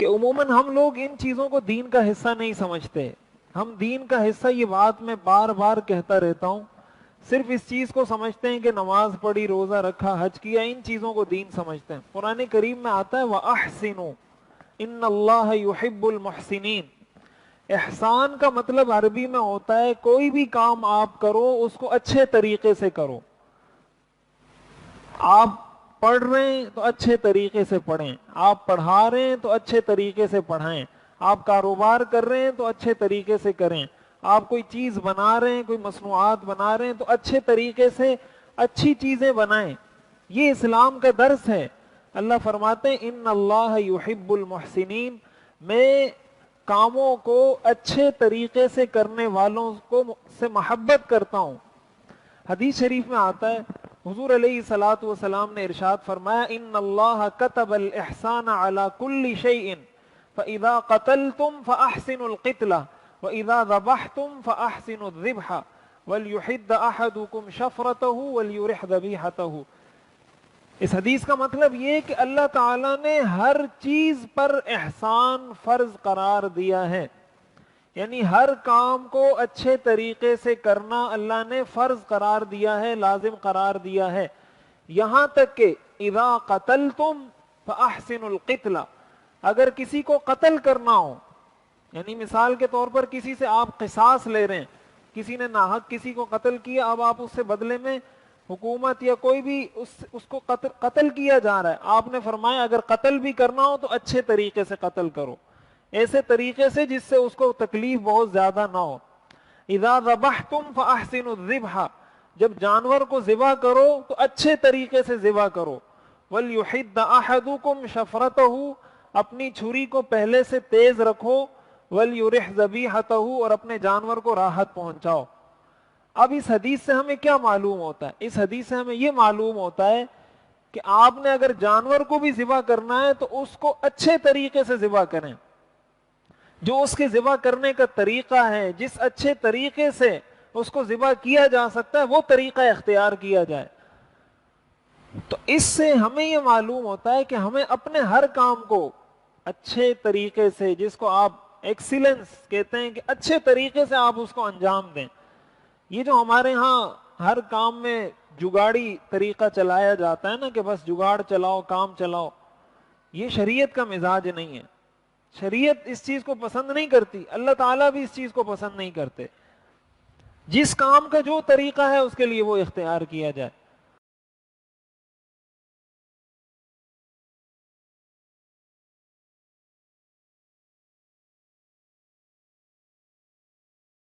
کہ عموماً ہم لوگ ان چیزوں کو دین کا حصہ نہیں سمجھتے. ہم دین کا حصہ، یہ بات میں بار بار کہتا رہتا ہوں، صرف اس چیز کو سمجھتے ہیں کہ نماز پڑھی، روزہ رکھا، حج کیا، ان چیزوں کو دین سمجھتے ہیں. قرآن کریم میں آتا ہے وَأَحْسِنُوا إِنَّ اللَّهَ يُحِبُّ الْمُحْسِنِينَ. احسان کا مطلب عربی میں ہوتا ہے کوئی بھی کام آپ کرو اس کو اچھے طریقے سے کرو. آپ پڑھ رہے ہیں تو اچھے طریقے سے پڑھیں، آپ پڑھا رہے ہیں تو اچھے طریقے سے پڑھائیں، آپ کاروبار کر رہے ہیں تو اچھے طریقے سے کریں، آپ کوئی چیز بنا رہے ہیں، کوئی مصنوعات بنا رہے ہیں تو اچھے طریقے سے اچھی چیزیں بنائیں. یہ اسلام کا درس ہے. اللہ فرماتے ہیں ان اللہ یحب المحسنین، میں کاموں کو اچھے طریقے سے کرنے والوں کو سے محبت کرتا ہوں. حدیث شریف میں آتا ہے حضور علیہ الصلوۃ والسلام نے ارشاد فرمایا ان اللہ کتب الاحسان علی کل شیء فاذا قتلتم فاحسنوا القتلہ واذا ذبحتم فاحسنوا الذبح وليحد احدكم شفرته وليرح ذبیحته. اس حدیث کا مطلب یہ کہ اللہ تعالیٰ نے ہر چیز پر احسان فرض قرار دیا ہے، یعنی ہر کام کو اچھے طریقے سے کرنا اللہ نے فرض قرار دیا ہے، لازم قرار دیا ہے. یہاں تک کہ اذا قتلتم فاحسنوا القتل، اگر کسی کو قتل کرنا ہو، یعنی مثال کے طور پر کسی سے آپ قصاص لے رہے ہیں، کسی نے ناحق کسی کو قتل کیا، اب آپ اس سے بدلے میں، حکومت یا کوئی بھی اس کو قتل کیا جا رہا ہے، آپ نے فرمایا اگر قتل بھی کرنا ہو تو اچھے طریقے سے قتل کرو، ایسے طریقے سے جس سے اس کو تکلیف بہت زیادہ نہ ہو. اذا ذبحتم فاحسنوا الذبح، جب جانور کو ذبح کرو تو اچھے طریقے سے ذبح کرو. ولیحد احدکم شفرتہ، اپنی چھری کو پہلے سے تیز رکھو. ولیرح ذبیحتہ، اور اپنے جانور کو راحت پہنچاؤ. اب اس حدیث سے ہمیں کیا معلوم ہوتا ہے؟ اس حدیث سے ہمیں یہ معلوم ہوتا ہے کہ آپ نے اگر جانور کو بھی ذبح کرنا ہے تو اس کو اچھے طریقے سے ذبح کریں. جو اس کے ذبح کرنے کا طریقہ ہے، جس اچھے طریقے سے اس کو ذبح کیا جا سکتا ہے، وہ طریقہ اختیار کیا جائے. تو اس سے ہمیں یہ معلوم ہوتا ہے کہ ہمیں اپنے ہر کام کو اچھے طریقے سے، جس کو آپ ایکسیلنس کہتے ہیں، کہ اچھے طریقے سے آپ اس کو انجام دیں. یہ جو ہمارے ہاں ہر کام میں جگاڑی طریقہ چلایا جاتا ہے نا، کہ بس جگاڑ چلاؤ، کام چلاؤ، یہ شریعت کا مزاج نہیں ہے. شریعت اس چیز کو پسند نہیں کرتی، اللہ تعالیٰ بھی اس چیز کو پسند نہیں کرتے. جس کام کا جو طریقہ ہے اس کے لیے وہ اختیار کیا جائے.